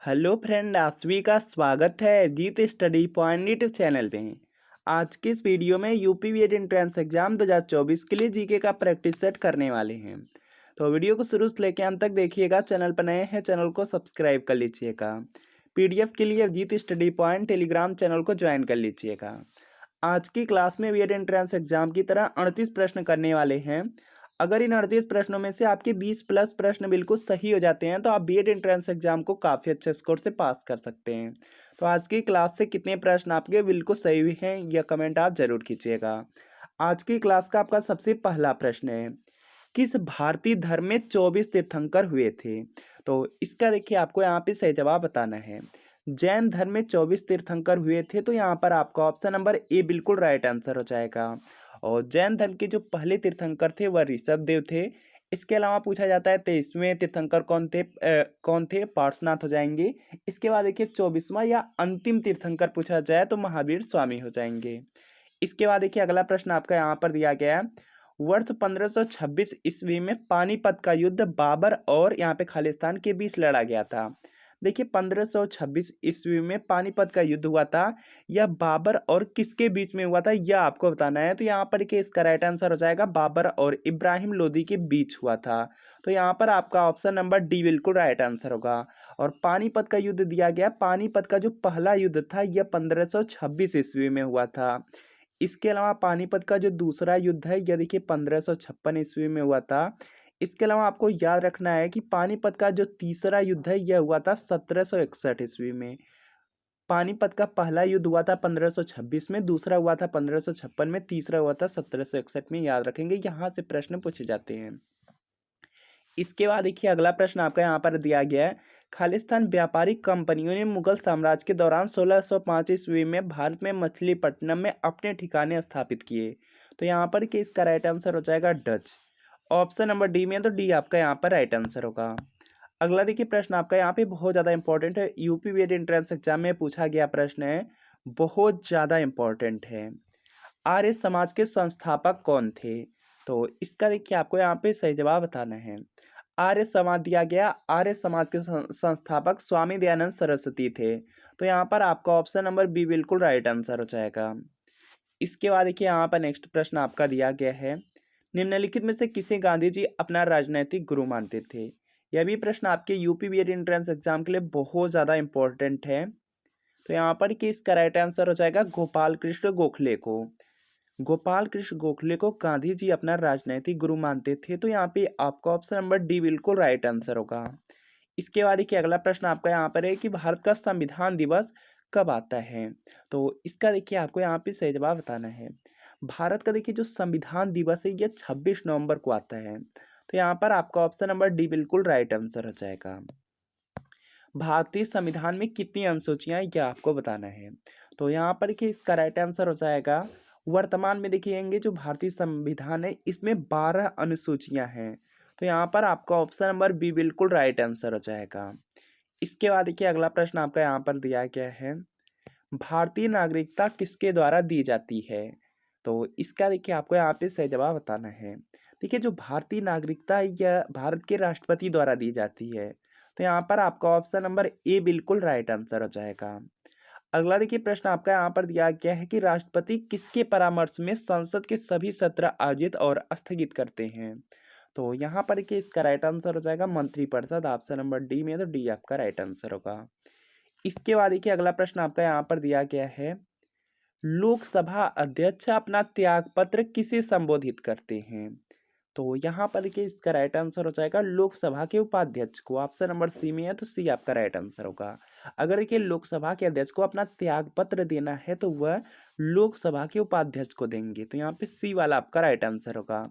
Hello friend, आप सभी का स्वागत है जीत स्टडी पॉइंट यूट्यूब चैनल में। आज की इस वीडियो में यूपी बीएड एंट्रेंस एग्जाम 2024 के लिए जीके का प्रैक्टिस सेट करने वाले हैं। तो वीडियो को शुरू से लेकर अंत तक देखिएगा। चैनल पर नए हैं, चैनल को सब्सक्राइब कर लीजिएगा। पीडीएफ के लिए जीत स्टडी पॉइंट टेलीग्राम चैनल को ज्वाइन कर लीजिएगा। आज की क्लास में बीएड एंट्रेंस एग्जाम की तरह 38 प्रश्न करने वाले हैं। अगर इन 38 प्रश्नों में से आपके 20 प्लस प्रश्न बिल्कुल सही हो जाते हैं तो आप बीएड एंट्रेंस एग्जाम को काफ़ी अच्छे स्कोर से पास कर सकते हैं। तो आज की क्लास से कितने प्रश्न आपके बिल्कुल सही हुए हैं यह कमेंट आप जरूर कीजिएगा। आज की क्लास का आपका सबसे पहला प्रश्न है, किस भारतीय धर्म में 24 तीर्थंकर हुए थे? तो इसका देखिए आपको यहाँ पे सही जवाब बताना है। जैन धर्म में 24 तीर्थंकर हुए थे, तो यहाँ पर आपका ऑप्शन नंबर ए बिल्कुल राइट आंसर हो जाएगा। और जैन धर्म के जो पहले तीर्थंकर थे वह ऋषभ देव थे। इसके अलावा पूछा जाता है 23वें तीर्थंकर कौन थे? पार्श्वनाथ हो जाएंगे। इसके बाद देखिए 24वां या अंतिम तीर्थंकर पूछा जाए तो महावीर स्वामी हो जाएंगे। इसके बाद देखिए अगला प्रश्न आपका यहाँ पर दिया गया है, वर्ष 1526 ईस्वी में पानीपत का युद्ध बाबर और यहाँ पे खालिस्तान के बीच लड़ा गया था। देखिए 1526 ईस्वी में पानीपत का युद्ध हुआ था, यह बाबर और किसके बीच में हुआ था यह आपको बताना है। तो यहाँ पर देखिए इसका राइट आंसर हो जाएगा बाबर और इब्राहिम लोदी के बीच हुआ था। तो यहाँ पर आपका ऑप्शन नंबर डी बिल्कुल राइट आंसर होगा। और पानीपत का युद्ध दिया गया, पानीपत का जो पहला युद्ध था यह 1526 ईस्वी में हुआ था। इसके अलावा पानीपत का जो दूसरा युद्ध है यह देखिए 1556 ईस्वी में हुआ था। इसके अलावा आपको याद रखना है कि पानीपत का जो तीसरा युद्ध है यह हुआ था 1761 ईस्वी में। पानीपत का पहला युद्ध हुआ था 1526 में, दूसरा हुआ था 1556 में, तीसरा हुआ था 1761 में। याद रखेंगे, यहाँ से प्रश्न पूछे जाते हैं। इसके बाद देखिए अगला प्रश्न आपका यहाँ पर दिया गया है, खालिस्तान व्यापारिक कंपनियों ने मुगल साम्राज्य के दौरान 1605 ईस्वी में भारत में मछलीपट्टनम में अपने ठिकाने स्थापित किए। तो यहाँ पर कि इसका राइट आंसर हो जाएगा डच। ऑप्शन नंबर डी में, तो डी आपका यहाँ पर राइट आंसर होगा। अगला देखिए प्रश्न आपका यहाँ पे बहुत ज़्यादा इंपॉर्टेंट है, यूपी बीएड एंट्रेंस एग्जाम में पूछा गया प्रश्न है, बहुत ज़्यादा इंपॉर्टेंट है। आर्य समाज के संस्थापक कौन थे? तो इसका देखिए आपको यहाँ पे सही जवाब बताना है। आर्य समाज दिया गया, आर्य समाज के संस्थापक स्वामी दयानंद सरस्वती थे। तो यहाँ पर आपका ऑप्शन नंबर बी बिल्कुल राइट आंसर हो जाएगा। इसके बाद देखिए यहाँ पर नेक्स्ट प्रश्न आपका दिया गया है, निम्नलिखित में से किसे गांधी जी अपना राजनैतिक गुरु मानते थे? यह भी प्रश्न आपके यूपी बीएड एंट्रेंस एग्जाम के लिए बहुत ज़्यादा इंपॉर्टेंट है। तो यहाँ पर कि इसका राइट आंसर हो जाएगा गोपाल कृष्ण गोखले को। गोपाल कृष्ण गोखले को गांधी जी अपना राजनैतिक गुरु मानते थे। तो यहाँ पे आपका ऑप्शन नंबर डी बिल्कुल राइट आंसर होगा। इसके बाद देखिए अगला प्रश्न आपका यहाँ पर है कि भारत का संविधान दिवस कब आता है? तो इसका देखिए आपको यहाँ पे सही जवाब बताना है। भारत का देखिए जो संविधान दिवस है यह 26 नवंबर को आता है। तो यहाँ पर आपका ऑप्शन नंबर डी बिल्कुल राइट आंसर हो जाएगा। भारतीय संविधान में कितनी अनुसूचियां हैं यह आपको बताना है। तो यहाँ पर देखिए इसका राइट आंसर हो जाएगा, वर्तमान में देखिएंगे जो भारतीय संविधान है इसमें 12 अनुसूचियां हैं। तो यहाँ पर आपका ऑप्शन नंबर बी बिल्कुल राइट आंसर हो जाएगा। इसके बाद देखिए अगला प्रश्न आपका यहाँ पर दिया गया है, भारतीय नागरिकता किसके द्वारा दी जाती है? तो इसका देखिए आपको यहाँ पे सही जवाब बताना है। देखिए जो भारतीय नागरिकता है यह भारत के राष्ट्रपति द्वारा दी जाती है। तो यहाँ पर आपका ऑप्शन नंबर ए बिल्कुल राइट आंसर हो जाएगा। अगला देखिए प्रश्न आपका यहाँ पर दिया गया है कि राष्ट्रपति किसके परामर्श में संसद के सभी सत्र आयोजित और स्थगित करते हैं? तो यहाँ पर देखिए इसका राइट आंसर हो जाएगा मंत्रिपरिषद। ऑप्शन नंबर डी में, तो डी आपका राइट आंसर होगा। इसके बाद देखिए अगला प्रश्न आपका यहाँ पर दिया गया है, लोकसभा अध्यक्ष अपना त्यागपत्र किसे संबोधित करते हैं? तो यहाँ पर देखिए इसका राइट आंसर हो जाएगा लोकसभा के उपाध्यक्ष को। ऑप्शन नंबर सी में है, तो सी आपका राइट आंसर होगा। अगर देखिए लोकसभा के अध्यक्ष को अपना त्यागपत्र देना है तो वह लोकसभा के उपाध्यक्ष को देंगे। तो यहाँ पे सी वाला आपका राइट आंसर होगा।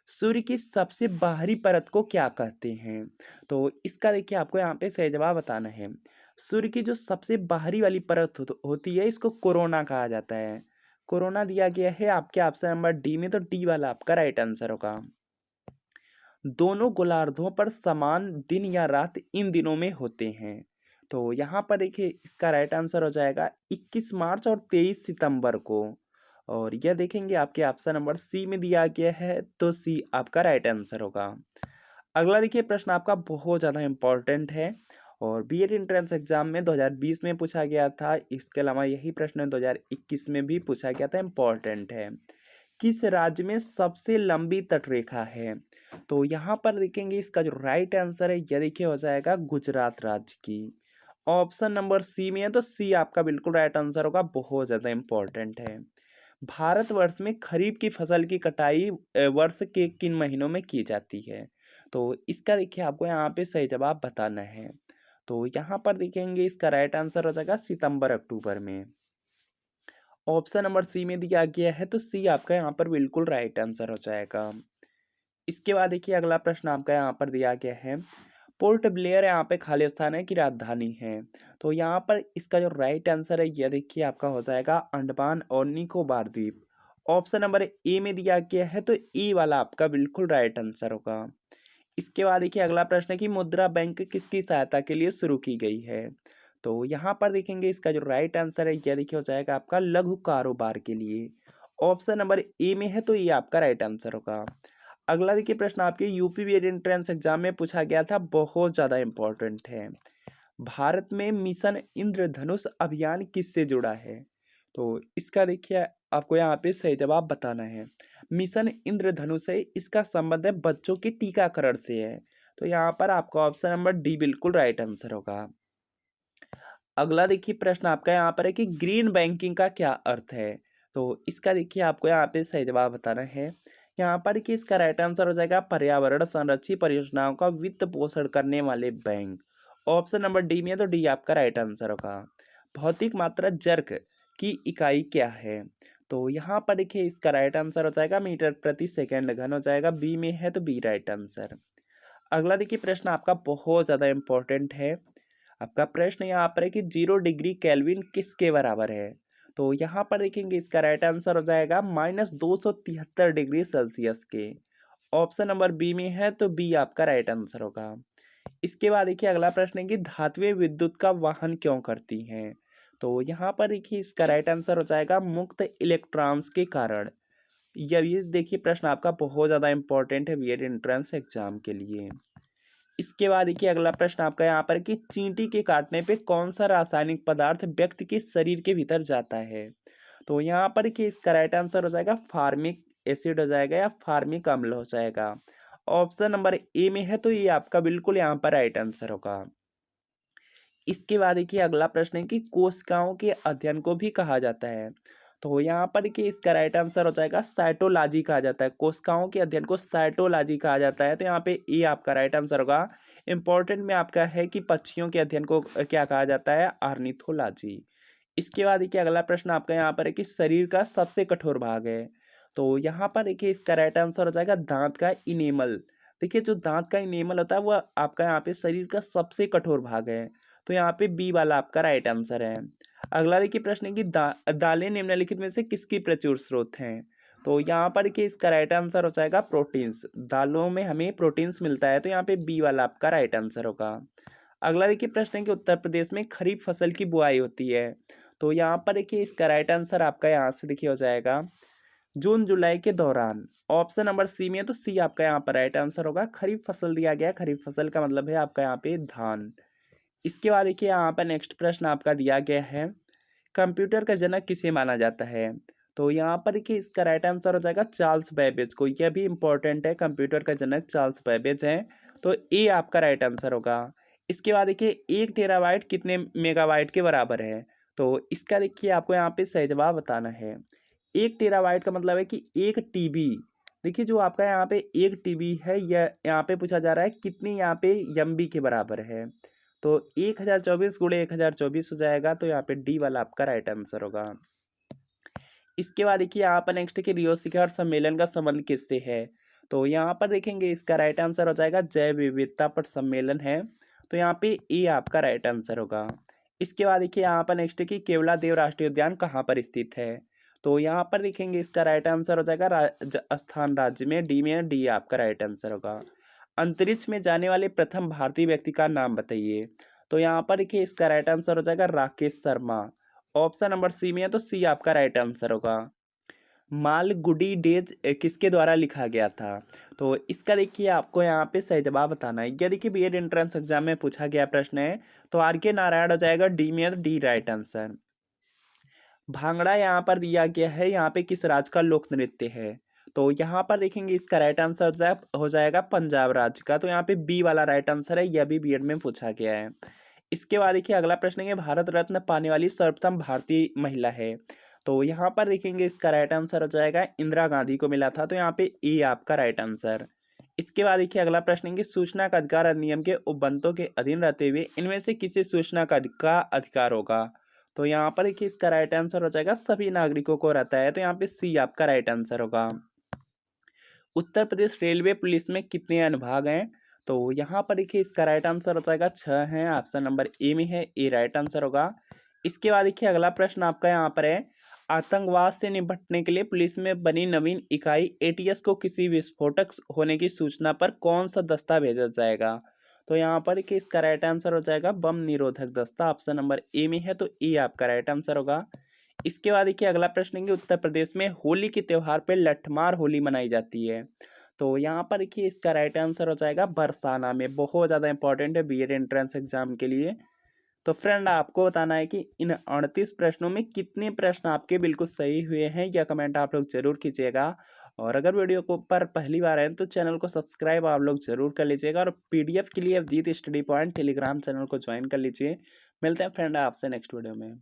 सूर्य की सबसे बाहरी परत को क्या कहते हैं? तो इसका देखिए आपको यहाँ पे सही जवाब बताना है। सूर्य की जो सबसे बाहरी वाली परत होती है इसको कोरोना कहा जाता है। कोरोना दिया गया है आपके ऑप्शन नंबर डी में, तो डी वाला आपका राइट आंसर होगा। दोनों गोलार्धों पर समान दिन या रात इन दिनों में होते हैं। तो यहाँ पर देखिए इसका राइट आंसर हो जाएगा 21 मार्च और 23 सितंबर को। और यह देखेंगे आपके ऑप्शन नंबर सी में दिया गया है, तो सी आपका राइट आंसर होगा। अगला देखिए प्रश्न आपका बहुत ज़्यादा इंपॉर्टेंट है और बीएड एंट्रेंस एग्जाम में 2020 में पूछा गया था। इसके अलावा यही प्रश्न 2021 में भी पूछा गया था, इम्पोर्टेंट है। किस राज्य में सबसे लंबी तटरेखा है? तो यहाँ पर देखेंगे इसका जो राइट आंसर है यह देखिए हो जाएगा गुजरात राज्य की। ऑप्शन नंबर सी में है, तो सी आपका बिल्कुल राइट आंसर होगा, बहुत ज़्यादा इम्पोर्टेंट है। भारतवर्ष में खरीफ की फसल की कटाई वर्ष के किन महीनों में की जाती है? तो इसका देखिए आपको यहाँ पे सही जवाब बताना है। तो यहाँ पर देखेंगे इसका राइट आंसर हो जाएगा सितंबर अक्टूबर में। ऑप्शन नंबर सी में दिया गया है, तो सी आपका यहाँ पर बिल्कुल राइट आंसर हो जाएगा। इसके बाद देखिए अगला प्रश्न आपका यहाँ पर दिया गया है, पोर्ट ब्लेयर यहाँ पे खालिस्तान की राजधानी है। तो यहाँ पर इसका जो राइट आंसर है यह देखिए आपका हो जाएगा अंडमान और निकोबार द्वीप। ऑप्शन नंबर ए में दिया गया है, तो ए वाला आपका बिल्कुल राइट आंसर होगा। इसके बाद देखिए अगला प्रश्न है कि मुद्रा बैंक किसकी सहायता के लिए शुरू की गई है? तो यहाँ पर देखेंगे इसका जो राइट आंसर है यह देखिए हो जाएगा आपका लघु कारोबार के लिए। ऑप्शन नंबर ए में है, तो ये आपका राइट आंसर होगा। अगला देखिए प्रश्न आपके यूपी बीएड एंट्रेंस एग्जाम में पूछा गया था, बहुत ज़्यादा इंपॉर्टेंट है। भारत में मिशन इंद्रधनुष अभियान किससे जुड़ा है? तो इसका देखिए आपको यहाँ पे सही जवाब बताना है। मिशन इंद्रधनुष है, इसका संबंध है बच्चों के टीकाकरण से है। तो यहाँ पर आपका ऑप्शन नंबर डी बिल्कुल राइट आंसर होगा। अगला देखिए प्रश्न आपका यहाँ पर है कि ग्रीन बैंकिंग का क्या अर्थ है? तो इसका देखिए आपको यहाँ पे सही जवाब बताना है। यहाँ पर कि इसका राइट आंसर हो जाएगा पर्यावरण संरक्षी परियोजनाओं का वित्त पोषण करने वाले बैंक। ऑप्शन नंबर डी में है, तो डी आपका राइट आंसर होगा। भौतिक मात्रा जर्क की इकाई क्या है? तो यहाँ पर देखिए इसका राइट आंसर हो जाएगा मीटर प्रति सेकेंड घन हो जाएगा, बी में है तो बी राइट आंसर। अगला देखिए प्रश्न आपका बहुत ज़्यादा इंपॉर्टेंट है। आपका प्रश्न यहाँ पर है कि 0 डिग्री केल्विन किसके बराबर है? तो यहाँ पर देखेंगे इसका राइट आंसर हो जाएगा -273 डिग्री सेल्सियस के। ऑप्शन नंबर बी में है, तो बी आपका राइट आंसर होगा। इसके बाद देखिए अगला प्रश्न है कि धातुएं विद्युत का वहन क्यों करती हैं? तो यहाँ पर देखिए इसका राइट आंसर हो जाएगा मुक्त इलेक्ट्रॉन्स के कारण। ये देखिए प्रश्न आपका बहुत ज़्यादा इंपॉर्टेंट है बीएड एंट्रेंस एग्जाम के लिए। इसके बाद देखिए अगला प्रश्न आपका यहाँ पर कि चींटी के काटने पे कौन सा रासायनिक पदार्थ व्यक्ति के शरीर के भीतर जाता है? तो यहाँ पर देखिए इसका राइट आंसर हो जाएगा फार्मिक एसिड हो जाएगा या फार्मिक अम्ल हो जाएगा। ऑप्शन नंबर ए में है, तो ये आपका बिल्कुल यहाँ पर राइट आंसर होगा। इसके बाद देखिए अगला प्रश्न है कि कोशिकाओं के अध्ययन को भी कहा जाता है। तो यहाँ पर देखिए इसका राइट आंसर हो जाएगा साइटोलॉजी कहा जाता है। कोशिकाओं के अध्ययन को साइटोलॉजी कहा जाता है, तो यहाँ पे ए आपका राइट आंसर होगा। इंपॉर्टेंट में आपका है कि पक्षियों के अध्ययन को क्या कहा जाता है? ऑर्निथोलॉजी। इसके बाद देखिए अगला प्रश्न आपका यहाँ पर है कि शरीर का सबसे कठोर भाग है। तो यहाँ पर देखिए इसका राइट आंसर हो जाएगा दांत का इनेमल। देखिए जो दांत का इनेमल होता है वो आपका यहाँ पे शरीर का सबसे कठोर भाग है। तो यहाँ पे बी वाला आपका राइट आंसर है। अगला देखिए प्रश्न है कि दालें निम्नलिखित में से किसकी प्रचुर स्रोत हैं? तो यहाँ पर देखिए इसका राइट आंसर हो जाएगा प्रोटीन्स। दालों में हमें प्रोटीन्स मिलता है, तो यहाँ पे बी वाला आपका राइट आंसर होगा। अगला देखिए प्रश्न है कि उत्तर प्रदेश में खरीफ फसल की बुआई होती है। तो यहाँ पर देखिए इसका राइट आंसर आपका यहाँ से देखिए हो जाएगा जून जुलाई के दौरान। ऑप्शन नंबर सी में है, तो सी आपका यहाँ पर राइट आंसर होगा। खरीफ फसल दिया गया है, खरीफ फसल का मतलब है आपका यहाँ पे धान। इसके बाद देखिए यहाँ पर नेक्स्ट प्रश्न आपका दिया गया है, कंप्यूटर का जनक किसे माना जाता है? तो यहाँ पर देखिए इसका राइट आंसर हो जाएगा चार्ल्स बेबेज को। यह भी इंपॉर्टेंट है, कंप्यूटर का जनक चार्ल्स बेबेज हैं, तो ए आपका राइट आंसर होगा। इसके बाद देखिए 1 टेराबाइट कितने मेगाबाइट के बराबर है? तो इसका देखिए आपको यहाँ पे सही जवाब बताना है। 1 टेराबाइट का मतलब है कि 1 टीबी। देखिए जो आपका यहाँ पे 1 टीबी है, यह यहाँ पे पूछा जा रहा है कितनी यहाँ पे एमबी के बराबर है। तो 1024 गुणे 1024 हो जाएगा, तो यहाँ पे डी वाला आपका राइट आंसर होगा। इसके बाद देखिए यहाँ पर नेक्स्ट कि रियो शिखर सम्मेलन का संबंध किससे है? तो यहाँ पर देखेंगे इसका राइट आंसर हो जाएगा जैव विविधता पर सम्मेलन है, तो यहाँ पे ए आपका राइट आंसर होगा। इसके बाद देखिए यहाँ पर नेक्स्ट कि केवलादेव राष्ट्रीय उद्यान कहाँ पर स्थित है? तो यहाँ पर देखेंगे इसका राइट आंसर हो जाएगा राजस्थान राज्य में, डी में, डी आपका राइट आंसर होगा। अंतरिक्ष में जाने वाले प्रथम भारतीय व्यक्ति का नाम बताइए। तो यहाँ पर देखिए इसका राइट आंसर हो जाएगा Rakesh Sharma. Option number C में है, तो सी आपका राइट आंसर होगा। मालगुडी डेज किसके द्वारा लिखा गया था? तो इसका देखिए आपको यहाँ पे सही जवाब बताना है। यह देखिए बीएड एंट्रेंस एग्जाम में पूछा गया प्रश्न है, तो आर के नारायण हो जाएगा, डी में डी राइट आंसर। भांगड़ा यहाँ पर दिया गया है, यहाँ पे किस राज्य का लोक नृत्य है? तो यहाँ पर देखेंगे इसका राइट आंसर हो जाएगा पंजाब राज्य का, तो यहाँ पे बी वाला राइट आंसर है, यह भी बीएड में पूछा गया है। इसके बाद देखिए अगला प्रश्न है, भारत रत्न पाने वाली सर्वप्रथम भारतीय महिला है? तो यहाँ पर देखेंगे इसका राइट आंसर हो जाएगा इंदिरा गांधी को मिला था, तो यहाँ पे ए आपका राइट आंसर। इसके बाद देखिए अगला प्रश्न है कि सूचना का अधिकार अधिनियम के उपबंधों के अधीन रहते हुए इनमें से किसे सूचना का अधिकार होगा? तो यहाँ पर देखिए इसका राइट आंसर हो जाएगा सभी नागरिकों को रहता है, तो यहाँ पे सी आपका राइट आंसर होगा। उत्तर प्रदेश रेलवे पुलिस में कितने अनुभाग हैं? तो यहाँ पर देखिए इसका राइट आंसर हो जाएगा 6 है, ऑप्शन नंबर ए में है, ए राइट आंसर होगा। इसके बाद देखिए अगला प्रश्न आपका यहाँ पर है, आतंकवाद से निपटने के लिए पुलिस में बनी नवीन इकाई एटीएस को किसी विस्फोटक होने की सूचना पर कौन सा दस्ता भेजा जाएगा? तो यहाँ पर देखिए इसका राइट आंसर हो जाएगा बम निरोधक दस्ता, ऑप्शन नंबर ए में है, तो ए आपका राइट आंसर होगा। इसके बाद देखिए अगला प्रश्न है कि उत्तर प्रदेश में होली के त्योहार पे लठमार होली मनाई जाती है? तो यहाँ पर देखिए इसका राइट आंसर हो जाएगा बरसाना में, बहुत ज़्यादा इंपॉर्टेंट है बीएड एंट्रेंस एग्जाम के लिए। तो फ्रेंड आपको बताना है कि इन 38 प्रश्नों में कितने प्रश्न आपके बिल्कुल सही हुए हैं, यह कमेंट आप लोग जरूर कीजिएगा। और अगर वीडियो को पर पहली बार है तो चैनल को सब्सक्राइब आप लोग जरूर कर लीजिएगा, और पीडीएफ के लिए जीत स्टडी पॉइंट टेलीग्राम चैनल को ज्वाइन कर लीजिए। मिलते हैं फ्रेंड आपसे नेक्स्ट वीडियो में।